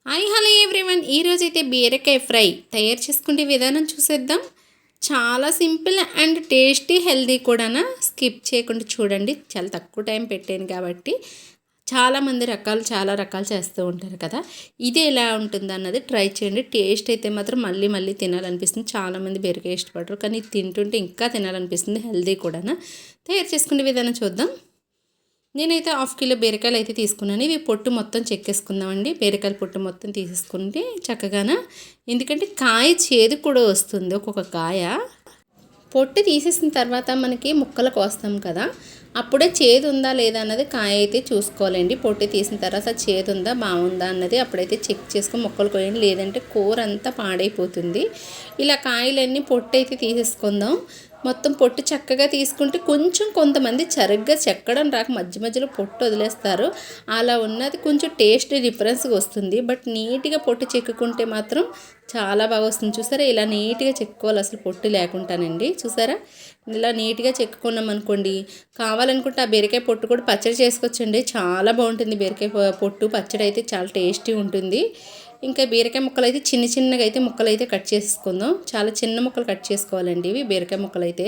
Hi hello everyone, ఈరోజైతే బీరకాయ fry తయారు చేసుకునే విధానం చూసేద్దాం. చాలా సింపుల్ అండ్ టేస్టీ, హెల్దీ కూడా. స్కిప్ చేయకుండా చూడండి. చాలా తక్కువ టైం పెట్టాను కాబట్టి చాలామంది చాలా రకాలు చేస్తూ ఉంటారు కదా. ఇది ఎలా ఉంటుంది అన్నది ట్రై చేయండి. టేస్ట్ అయితే మాత్రం మళ్ళీ మళ్ళీ తినాలనిపిస్తుంది. చాలామంది బీరకాయ ఇష్టపడరు, కానీ ఇది తింటుంటే ఇంకా తినాలనిపిస్తుంది. హెల్దీ కూడా. తయారు చేసుకునే విధానం చూద్దాం. నేనైతే హాఫ్ కిలో బీరకాయలు అయితే తీసుకున్నాను. ఇవి పొట్టు మొత్తం చెక్కేసుకుందామండి. బీరకాయల పొట్టు మొత్తం తీసేసుకుంటే చక్కగాన, ఎందుకంటే కాయ చేదు కూడా వస్తుంది. ఒక్కొక్క కాయ పొట్టు తీసేసిన తర్వాత మనకి ముక్కలు కోస్తాం కదా, అప్పుడే చేదు ఉందా లేదా అన్నది కాయ అయితే చూసుకోవాలండి. పొట్టు తీసిన తర్వాత చేదు ఉందా బాగుందా అన్నది అప్పుడైతే చెక్ చేసుకొని ముక్కలు కోయండి, లేదంటే కూర అంతా పాడైపోతుంది. ఇలా కాయలన్నీ పొట్టు అయితే తీసేసుకుందాం. మొత్తం పొట్టు చక్కగా తీసుకుంటే కొంచెం కొంతమంది సరిగ్గా చెక్కడం రాక మధ్య మధ్యలో పొట్టు వదిలేస్తారు. అలా ఉన్నది కొంచెం టేస్ట్ డిఫరెన్స్గా వస్తుంది. బట్ నీట్గా పొట్టు చెక్కుకుంటే మాత్రం చాలా బాగా వస్తుంది. చూసారా, ఇలా నీట్గా చెక్కుకోవాలి, అసలు పొట్టు లేకుండానండి. చూసారా, ఇలా నీట్గా చెక్కుకున్నాం అనుకోండి, కావాలనుకుంటే ఆ బీరకాయ పొట్టు కూడా పచ్చడి చేసుకోవచ్చండి. చాలా బాగుంటుంది. బీరకాయ పొట్టు పచ్చడి అయితే చాలా టేస్టీ ఉంటుంది. ఇంకా బీరకాయ ముక్కలు అయితే చిన్న చిన్నగా అయితే ముక్కలు అయితే కట్ చేసుకుందాం. చాలా చిన్న ముక్కలు కట్ చేసుకోవాలండి. ఇవి బీరకాయ ముక్కలు అయితే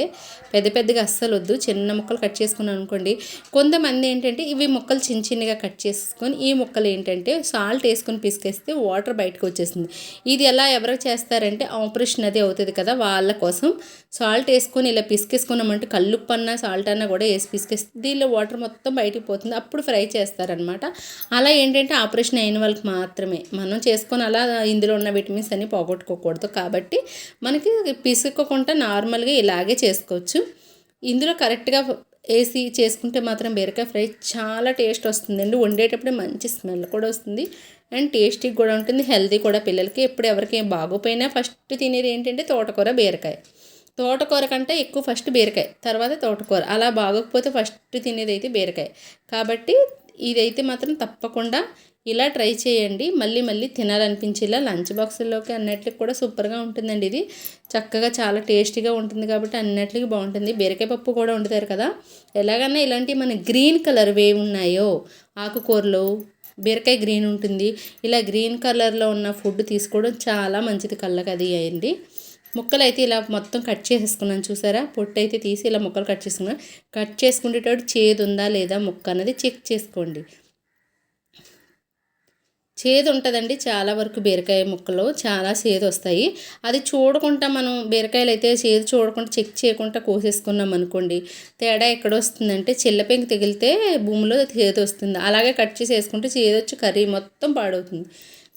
పెద్ద పెద్దగా అస్సలు వద్దు, చిన్న ముక్కలు కట్ చేసుకున్నాం అనుకోండి. కొంతమంది ఏంటంటే ఇవి ముక్కలు చిన్న చిన్నగా కట్ చేసుకొని ఈ ముక్కలు ఏంటంటే సాల్ట్ వేసుకొని పిసికేస్తే వాటర్ బయటకు వచ్చేసింది. ఇది ఎలా ఎవరు చేస్తారంటే ఆపరేషన్ అది అవుతుంది కదా, వాళ్ళ కోసం సాల్ట్ వేసుకొని ఇలా పిసికేసుకున్నామంటే కల్లుప్పు అన్నా సాల్ట్ అన్నా కూడా వేసి పిసికేస్తే దీనిలో వాటర్ మొత్తం బయటికి పోతుంది. అప్పుడు ఫ్రై చేస్తారనమాట. అలా ఏంటంటే ఆపరేషన్ అయిన వాళ్ళకి మాత్రమే. మనం చేసుకొని అలా ఇందులో ఉన్న విటమిన్స్ అన్ని పోగొట్టుకోకూడదు. కాబట్టి మనకి పిసుక్కోకుండా నార్మల్గా ఇలాగే చేసుకోవచ్చు. ఇందులో కరెక్ట్గా వేసి చేసుకుంటే మాత్రం బీరకాయ ఫ్రై చాలా టేస్ట్ వస్తుందండి. వండేటప్పుడే మంచి స్మెల్ కూడా వస్తుంది అండ్ టేస్టీ కూడా ఉంటుంది. హెల్తీ కూడా. పిల్లలకి ఎప్పుడు ఎవరికి బాగోపోయినా ఫస్ట్ తినేది ఏంటంటే తోటకూర, బీరకాయ. తోటకూర కంటే ఎక్కువ ఫస్ట్ బీరకాయ, తర్వాత తోటకూర. అలా బాగోకపోతే ఫస్ట్ తినేది అయితే బీరకాయ. కాబట్టి ఇదైతే మాత్రం తప్పకుండా ఇలా ట్రై చేయండి. మళ్ళీ మళ్ళీ తినాలనిపించేలా లంచ్ బాక్సుల్లోకి అన్నిటికి కూడా సూపర్గా ఉంటుందండి. ఇది చక్కగా చాలా టేస్టీగా ఉంటుంది కాబట్టి అన్నిటికీ బాగుంటుంది. బీరకాయ పప్పు కూడా వండుతారు కదా, ఎలాగన్నా ఇలాంటివి మన గ్రీన్ కలర్ వేవి ఉన్నాయో ఆకుకూరలు, బీరకాయ గ్రీన్ ఉంటుంది. ఇలా గ్రీన్ కలర్లో ఉన్న ఫుడ్ తీసుకోవడం చాలా మంచిది కళ్ళకి. అది అయింది. ముక్కలు అయితే ఇలా మొత్తం కట్ చేసేసుకున్నాను. చూసారా, పొట్టు అయితే తీసి ఇలా ముక్కలు కట్ చేసుకున్నాను. కట్ చేసుకునేటప్పుడు చేదు ఉందా లేదా ముక్క అన్నది చెక్ చేసుకోండి. చేదు ఉంటుందండి చాలా వరకు. బీరకాయ ముక్కలు చాలా చేదు వస్తాయి. అది చూడకుండా మనం బీరకాయలు అయితే చేదు చూడకుండా చెక్ చేయకుండా కోసేసుకున్నాం అనుకోండి, తేడా ఎక్కడ వస్తుందంటే చిల్లపెంకి తగిలితే భూమిలో చేదు వస్తుంది. అలాగే కట్ చేసి వేసుకుంటే చేదు వచ్చి కర్రీ మొత్తం పాడవుతుంది.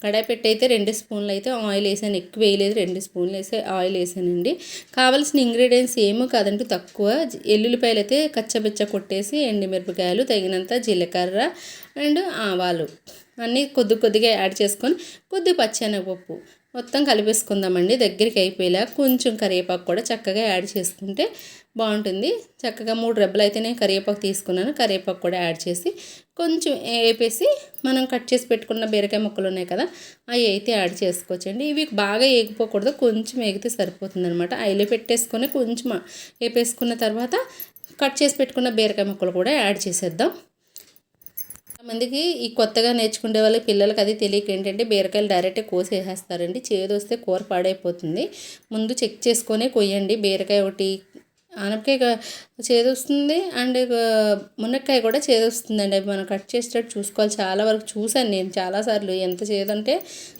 కడాయి పెట్టి అయితే 2 స్పూన్లు అయితే ఆయిల్ వేసాను. ఎక్కువ వేయలేదు, 2 స్పూన్లు వేసి ఆయిల్ వేసానండి. కావాల్సిన ఇంగ్రీడియంట్స్ ఏమో కాదండి, తక్కువ. ఎల్లుల్లిపాయలు అయితే కచ్చబెచ్చ కొట్టేసి, ఎండుమిరపకాయలు, తగినంత జీలకర్ర అండ్ ఆవాలు అన్నీ కొద్దిగా యాడ్ చేసుకొని కొద్దిగా పచ్చెనగపప్పు మొత్తం కలిపేసుకుందామండి. దగ్గరికి అయిపోయేలా కొంచెం కరివేపాకు కూడా చక్కగా యాడ్ చేసుకుంటే బాగుంటుంది. చక్కగా 3 రెబ్బలు అయితే నేను కరివేపాకు తీసుకున్నాను. కరివేపాకు కూడా యాడ్ చేసి కొంచెం వేపేసి మనం కట్ చేసి పెట్టుకున్న బీరకాయ ముక్కలు ఉన్నాయి కదా, అవి అయితే యాడ్ చేసుకోవచ్చండి. ఇవి బాగా వేగిపోకూడదు, కొంచెం వేగితే సరిపోతుంది అనమాట. ఆయిల్ పెట్టేసుకొని కొంచెం వేపేసుకున్న తర్వాత కట్ చేసి పెట్టుకున్న బీరకాయ ముక్కలు కూడా యాడ్ చేసేద్దాం. మందికి ఈ కొత్తగా నేర్చుకునే వాళ్ళకి పిల్లలకి అది తెలియక ఏంటంటే బీరకాయలు డైరెక్ట్గా కోసేసేస్తారండి. చేదు వస్తే కూర పాడైపోతుంది. ముందు చెక్ చేసుకొని కొయ్యండి. బీరకాయ ఒకటి, ఆనపకాయ చేదు వస్తుంది అండ్ మునక్కాయ కూడా చేదు వస్తుందండి. అవి మనం కట్ చేసేటట్టు చూసుకోవాలి. చాలా వరకు చూశాను నేను చాలాసార్లు. ఎంత చేదంటే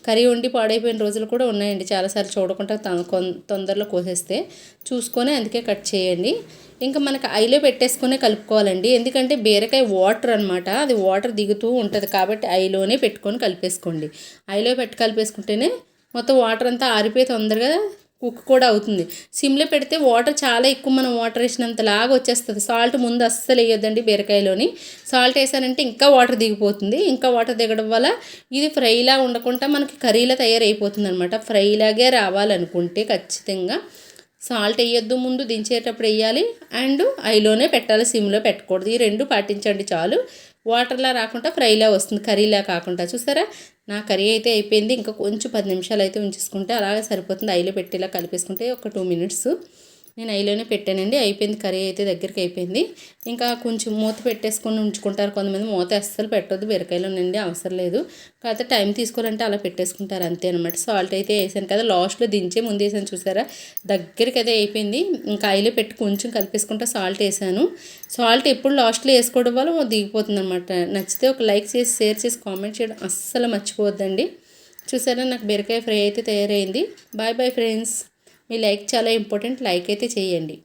కర్రీ వండి పాడైపోయిన రోజులు కూడా ఉన్నాయండి. చాలాసార్లు చూడకుండా తొందరలో కోసేస్తే చూసుకొని అందుకే కట్ చేయండి. ఇంకా మనకి ఐలో పెట్టేసుకునే కలుపుకోవాలండి. ఎందుకంటే బీరకాయ వాటర్ అనమాట, అది వాటర్ దిగుతూ ఉంటుంది కాబట్టి ఐలోనే పెట్టుకొని కలిపేసుకోండి. ఐలో పెట్టి కలిపేసుకుంటేనే మొత్తం వాటర్ అంతా ఆరిపోయి తొందరగా కుక్ కూడా అవుతుంది. సిమ్లో పెడితే వాటర్ చాలా ఎక్కువ, మనం వాటర్ వేసినంతలాగా వచ్చేస్తుంది. సాల్ట్ ముందు అస్సలు వేయొద్దండి బీరకాయలోని. సాల్ట్ వేసారంటే ఇంకా వాటర్ దిగిపోతుంది. ఇంకా వాటర్ దిగడం వల్ల ఇది ఫ్రైలా ఉండకుండా మనకి కర్రీలా తయారైపోతుంది అనమాట. ఫ్రైలాగే రావాలనుకుంటే ఖచ్చితంగా సాల్ట్ వేయొద్దు, ముందు దించేటప్పుడు వేయాలి అండ్ ఐలోనే పెట్టాలి, సిమ్లో పెట్టకూడదు. ఈ 2 పాటించండి చాలు. వాటర్లా రాకుండా ఫ్రైలా వస్తుంది, కర్రీలా కాకుండా. చూసారా, నా కర్రీ అయితే అయిపోయింది. ఇంకా కొంచెం 10 నిమిషాలు అయితే ఉంచేసుకుంటే అలాగే సరిపోతుంది. ఐలో పెట్టేలా కలిపేసుకుంటే ఒక 2 మినిట్స్ నేను ఐలోనే పెట్టానండి. అయిపోయింది, కర్రీ అయితే దగ్గరికి అయిపోయింది. ఇంకా కొంచెం మూత పెట్టేసుకొని ఉంచుకుంటారు కొంతమంది. మూత అస్సలు పెట్టొద్దు బీరకాయలోనండి, అవసరం లేదు. కాకపోతే టైం తీసుకోవాలంటే అలా పెట్టేసుకుంటారు అంతే అనమాట. సాల్ట్ అయితే వేసాను కదా, లాస్ట్లో దించే ముందు వేసాను చూసారా, దగ్గరికి అదే అయిపోయింది. ఇంకా ఆయిలో పెట్టి కొంచెం కలిపేసుకుంటే సాల్ట్ వేసాను. సాల్ట్ ఎప్పుడు లాస్ట్లో వేసుకోవడం వల్ల దిగిపోతుంది అనమాట. నచ్చితే ఒక లైక్ చేసి, షేర్ చేసి, కామెంట్ చేయడం అస్సలు మర్చిపోవద్దండి. చూసారా, నాకు బీరకాయ ఫ్రై అయితే తయారైంది. Bye bye friends. మీ లైక్ చాలా ఇంపార్టెంట్, లైక్ అయితే చేయండి.